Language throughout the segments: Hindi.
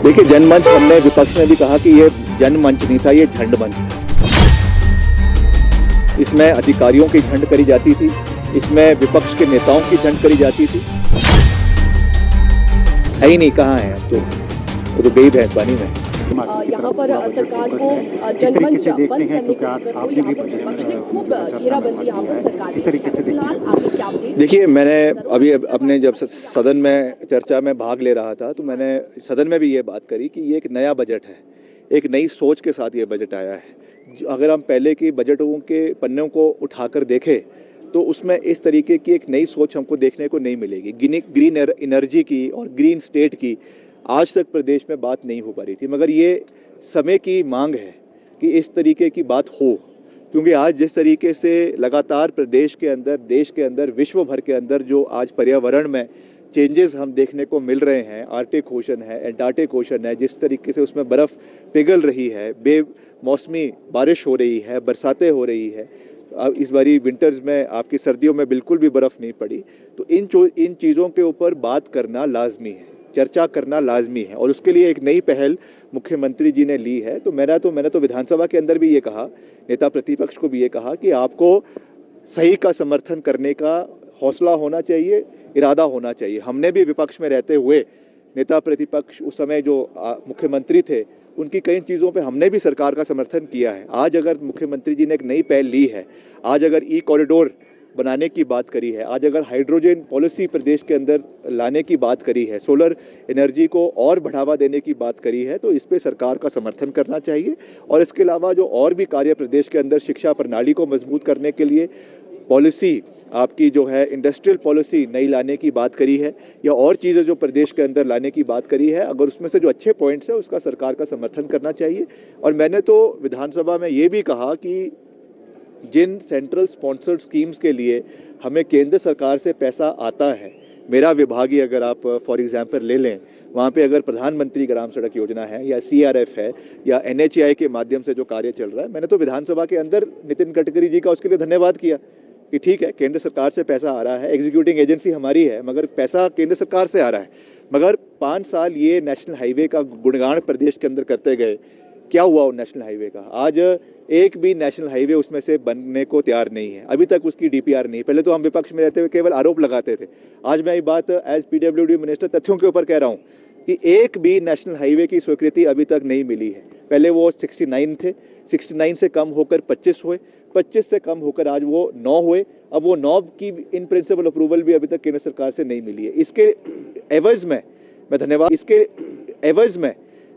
देखिए, जनमंच हमने विपक्ष ने भी कहा कि ये जनमंच नहीं था, ये झंड मंच था। इसमें अधिकारियों की झंड करी जाती थी, इसमें विपक्ष के नेताओं की झंड करी जाती थी। है ही नहीं, कहाँ है अब तो, वो तो गई भैंस पानी में। यहाँ पर सरकार को जनमंच बंद करने को खूब घेराबंदी यहाँ पर सरकार किस तरीके से देखिए, मैंने अभी अपने जब सदन में चर्चा में भाग ले रहा था तो मैंने सदन में भी ये बात करी कि ये एक नया बजट है, एक नई सोच के साथ ये बजट आया है। अगर हम पहले की बजटों के पन्नों को उठाकर देखें तो उसमें इस तरीके की एक नई सोच हमको देखने को नहीं मिलेगी। ग्रीन एनर्जी की और ग्रीन स्टेट की आज तक प्रदेश में बात नहीं हो पा रही थी, मगर ये समय की मांग है कि इस तरीके की बात हो, क्योंकि आज जिस तरीके से लगातार प्रदेश के अंदर, देश के अंदर, विश्व भर के अंदर जो आज पर्यावरण में चेंजेस हम देखने को मिल रहे हैं, आर्कटिक ओशन है, एंटार्क्टिक ओशन है, जिस तरीके से उसमें बर्फ़ पिघल रही है, बेमौसमी बारिश हो रही है, बरसातें हो रही है। इस बारी विंटर्स में, आपकी सर्दियों में बिल्कुल भी बर्फ़ नहीं पड़ी। तो इन चीज़ों के ऊपर बात करना लाजमी है, चर्चा करना लाजमी है, और उसके लिए एक नई पहल मुख्यमंत्री जी ने ली है। तो मैंने तो विधानसभा के अंदर भी ये कहा, नेता प्रतिपक्ष को भी ये कहा कि आपको सही का समर्थन करने का हौसला होना चाहिए, इरादा होना चाहिए। हमने भी विपक्ष में रहते हुए नेता प्रतिपक्ष उस समय जो मुख्यमंत्री थे, उनकी कई चीज़ों पे हमने भी सरकार का समर्थन किया है। आज अगर मुख्यमंत्री जी ने एक नई पहल ली है, आज अगर कॉरिडोर बनाने की बात करी है, आज अगर हाइड्रोजन पॉलिसी प्रदेश के अंदर लाने की बात करी है, सोलर एनर्जी को और बढ़ावा देने की बात करी है, तो इस पे सरकार का समर्थन करना चाहिए। और इसके अलावा जो और भी कार्य प्रदेश के अंदर शिक्षा प्रणाली को मजबूत करने के लिए पॉलिसी, आपकी जो है इंडस्ट्रियल पॉलिसी नई लाने की बात करी है, या और चीज़ें जो प्रदेश के अंदर लाने की बात करी है, अगर उसमें से जो अच्छे पॉइंट्स हैं उसका सरकार का समर्थन करना चाहिए। और मैंने तो विधानसभा में ये भी कहा कि जिन सेंट्रल स्पॉन्सर्ड स्कीम्स के लिए हमें केंद्र सरकार से पैसा आता है, मेरा विभाग ही अगर आप फॉर एग्जांपल ले लें, वहाँ पे अगर प्रधानमंत्री ग्राम सड़क योजना है या CRF है या NHAI के माध्यम से जो कार्य चल रहा है, मैंने तो विधानसभा के अंदर नितिन गडकरी जी का उसके लिए धन्यवाद किया कि ठीक है, केंद्र सरकार से पैसा आ रहा है, एग्जीक्यूटिंग एजेंसी हमारी है, मगर पैसा केंद्र सरकार से आ रहा है। मगर 5 साल ये नेशनल हाईवे का गुणगान प्रदेश के अंदर करते गए, क्या हुआ उस नेशनल हाईवे का? आज एक भी नेशनल हाईवे उसमें से बनने को तैयार नहीं है, अभी तक उसकी DPR नहीं। पहले तो हम विपक्ष में रहते हुए केवल आरोप लगाते थे, आज मैं ये बात एज PWD मिनिस्टर तथ्यों के ऊपर कह रहा हूँ कि एक भी नेशनल हाईवे की स्वीकृति अभी तक नहीं मिली है। पहले वो 69 थे, 69 से कम होकर 25 हुए, 25 से कम होकर आज वो 9 हुए, अब वो 9 की इन प्रिंसिपल अप्रूवल भी अभी तक केंद्र सरकार से नहीं मिली है। इसके एवज में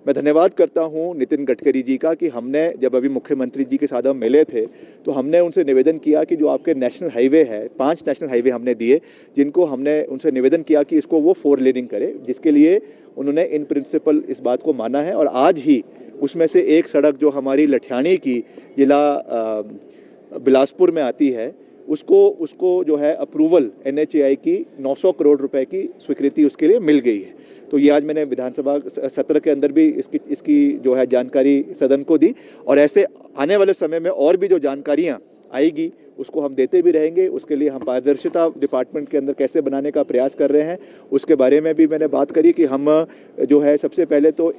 मैं धन्यवाद करता हूं नितिन गडकरी जी का कि हमने जब अभी मुख्यमंत्री जी के साथ हम मिले थे तो हमने उनसे निवेदन किया कि जो आपके नेशनल हाईवे है, 5 नेशनल हाईवे हमने दिए, जिनको हमने उनसे निवेदन किया कि इसको वो 4 लेनिंग करे, जिसके लिए उन्होंने इन प्रिंसिपल इस बात को माना है। और आज ही उसमें से एक सड़क जो हमारी लठियाणी की जिला बिलासपुर में आती है, उसको जो है अप्रूवल NHAI की 900 करोड़ रुपए की स्वीकृति उसके लिए मिल गई है। तो ये आज मैंने विधानसभा सत्र के अंदर भी इसकी जो है जानकारी सदन को दी, और ऐसे आने वाले समय में और भी जो जानकारियाँ आएगी उसको हम देते भी रहेंगे। उसके लिए हम पारदर्शिता डिपार्टमेंट के अंदर कैसे बनाने का प्रयास कर रहे हैं, उसके बारे में भी मैंने बात करी कि हम जो है सबसे पहले तो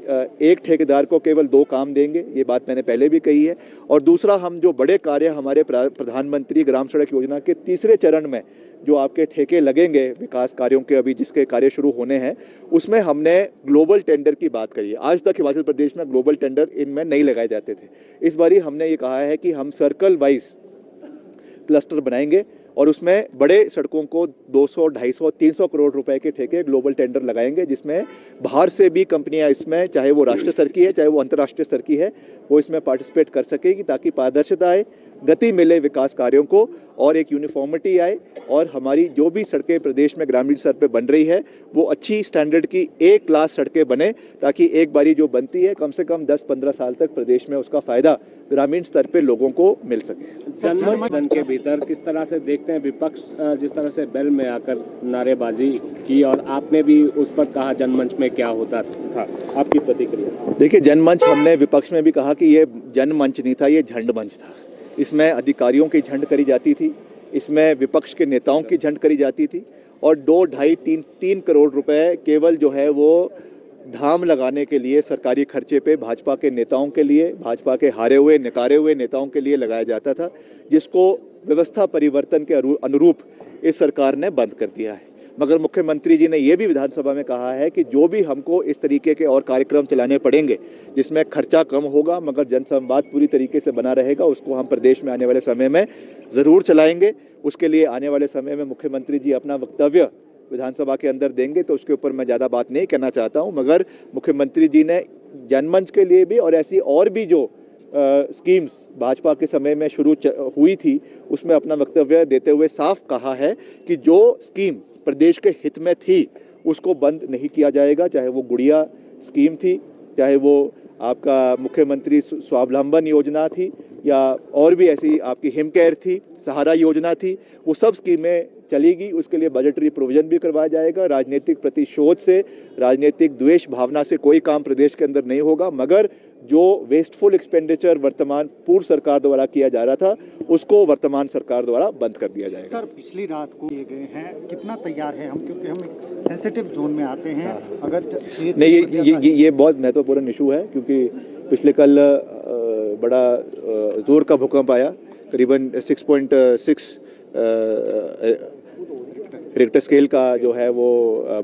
एक ठेकेदार को केवल 2 काम देंगे, ये बात मैंने पहले भी कही है। और दूसरा, हम जो बड़े कार्य हमारे प्रधानमंत्री ग्राम सड़क योजना के तीसरे चरण में जो आपके ठेके लगेंगे विकास कार्यों के, अभी जिसके कार्य शुरू होने हैं, उसमें हमने ग्लोबल टेंडर की बात करी है। आज तक हिमाचल प्रदेश में ग्लोबल टेंडर इनमें नहीं लगाए जाते थे। इस बारी हमने ये कहा है कि हम सर्कल वाइज क्लस्टर बनाएंगे और उसमें बड़े सड़कों को 200, 250, 300 करोड़ रुपए के ठेके ग्लोबल टेंडर लगाएंगे, जिसमें बाहर से भी कंपनियां इसमें, चाहे वो राष्ट्रीय स्तर की है चाहे वो अंतर्राष्ट्रीय स्तर की है, वो इसमें पार्टिसिपेट कर सकेगी, ताकि पारदर्शिता आए, गति मिले विकास कार्यों को, और एक यूनिफॉर्मिटी आए, और हमारी जो भी सड़कें प्रदेश में ग्रामीण स्तर पे बन रही है वो अच्छी स्टैंडर्ड की A क्लास सड़कें बने, ताकि एक बारी जो बनती है कम से कम 10-15 साल तक प्रदेश में उसका फ़ायदा ग्रामीण स्तर पे लोगों को मिल सके। जनमंच के भीतर किस तरह से देखते हैं विपक्ष जिस तरह से बेल में आकर नारेबाजी की, और आपने भी उस पर कहा जनमंच में क्या होता था, आपकी प्रतिक्रिया? देखिए, जनमंच हमने विपक्ष में भी कहा कि ये जनमंच नहीं था, ये झंड मंच था। इसमें अधिकारियों की झंड करी जाती थी, इसमें विपक्ष के नेताओं की झंड करी जाती थी, और 2, ढाई, 3 करोड़ रुपए केवल जो है वो धाम लगाने के लिए सरकारी खर्चे पे भाजपा के नेताओं के लिए, भाजपा के हारे हुए नकारे हुए नेताओं के लिए लगाया जाता था, जिसको व्यवस्था परिवर्तन के अनुरूप इस सरकार ने बंद कर दिया है। मगर मुख्यमंत्री जी ने ये भी विधानसभा में कहा है कि जो भी हमको इस तरीके के और कार्यक्रम चलाने पड़ेंगे जिसमें खर्चा कम होगा मगर जनसंवाद पूरी तरीके से बना रहेगा, उसको हम प्रदेश में आने वाले समय में ज़रूर चलाएंगे। उसके लिए आने वाले समय में मुख्यमंत्री जी अपना वक्तव्य विधानसभा के अंदर देंगे, तो उसके ऊपर मैं ज़्यादा बात नहीं कहना चाहता हूँ। मगर मुख्यमंत्री जी ने जनमंच के लिए भी और ऐसी और भी जो स्कीम्स भाजपा के समय में शुरू हुई थी उसमें अपना वक्तव्य देते हुए साफ कहा है कि जो स्कीम प्रदेश के हित में थी उसको बंद नहीं किया जाएगा, चाहे वो गुड़िया स्कीम थी, चाहे वो आपका मुख्यमंत्री स्वावलंबन योजना थी, या और भी ऐसी आपकी हिमकेयर थी, सहारा योजना थी, वो सब स्कीमें चलेगी। उसके लिए बजटरी प्रोविजन भी करवाया जाएगा। राजनीतिक प्रतिशोध से, राजनीतिक द्वेष भावना से कोई काम प्रदेश के अंदर नहीं होगा, मगर जो वेस्टफुल एक्सपेंडिचर वर्तमान पूर्व सरकार द्वारा किया जा रहा था उसको वर्तमान सरकार द्वारा बंद कर दिया जाएगा। सर, पिछली रात को किए गए हैं, कितना तैयार है हम, क्योंकि हम सेंसिटिव जोन में आते हैं। अगर नहीं, ये बहुत महत्वपूर्ण इशू है, क्योंकि पिछले कल बड़ा जोर का भूकंप आया, करीबन 6.6 रिक्टर स्केल का जो है वो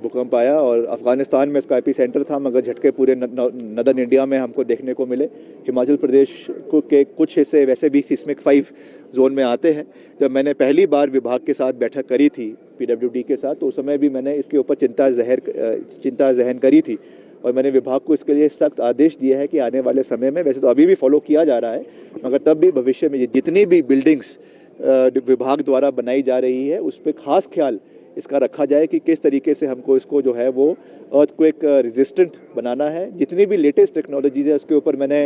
भूकंप आया, और अफ़गानिस्तान में इसका एपी सेंटर था, मगर झटके पूरे नदर्न इंडिया में हमको देखने को मिले। हिमाचल प्रदेश के कुछ हिस्से वैसे भी सिस्मिक 5 जोन में आते हैं। जब मैंने पहली बार विभाग के साथ बैठक करी थी PWD के साथ, तो उस समय भी मैंने इसके ऊपर चिंता जहन करी थी, और मैंने विभाग को इसके लिए सख्त आदेश दिया है कि आने वाले समय में, वैसे तो अभी भी फॉलो किया जा रहा है, मगर तब भी भविष्य में जितनी भी बिल्डिंग्स विभाग द्वारा बनाई जा रही है उस पर खास ख्याल इसका रखा जाए कि किस तरीके से हमको इसको जो है वो अर्थक्वेक रेजिस्टेंट बनाना है। जितनी भी लेटेस्ट टेक्नोलॉजीज है उसके ऊपर मैंने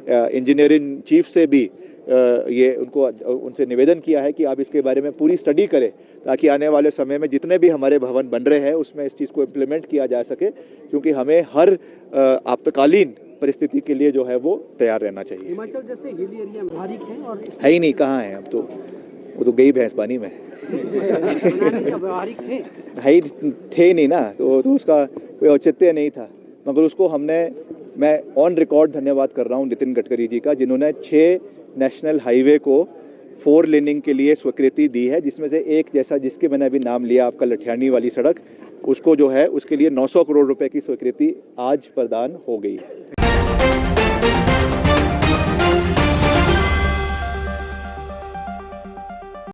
इंजीनियरिंग चीफ से भी उनसे निवेदन किया है कि आप इसके बारे में पूरी स्टडी करें, ताकि आने वाले समय में जितने भी हमारे भवन बन रहे हैं उसमें इस चीज़ को इम्प्लीमेंट किया जा सके, क्योंकि हमें हर आपातकालीन परिस्थिति के लिए जो है वो तैयार रहना चाहिए। हिमाचल जैसे हिली एरिया में व्यावहारिक है और है ही नहीं, कहाँ है अब तो, वो तो गई भैंस पानी में व्यावहारिक थे, है ही थे नहीं ना, तो उसका कोई औचित्य नहीं था। मगर उसको मैं ऑन रिकॉर्ड धन्यवाद कर रहा हूँ नितिन गडकरी जी का, जिन्होंने 6 नेशनल हाईवे को 4 लेनिंग के लिए स्वीकृति दी है, जिसमें से एक जैसा जिसके मैंने अभी नाम लिया आपका लठियानी वाली सड़क, उसको जो है उसके लिए 900 करोड़ रुपए की स्वीकृति आज प्रदान हो गई है।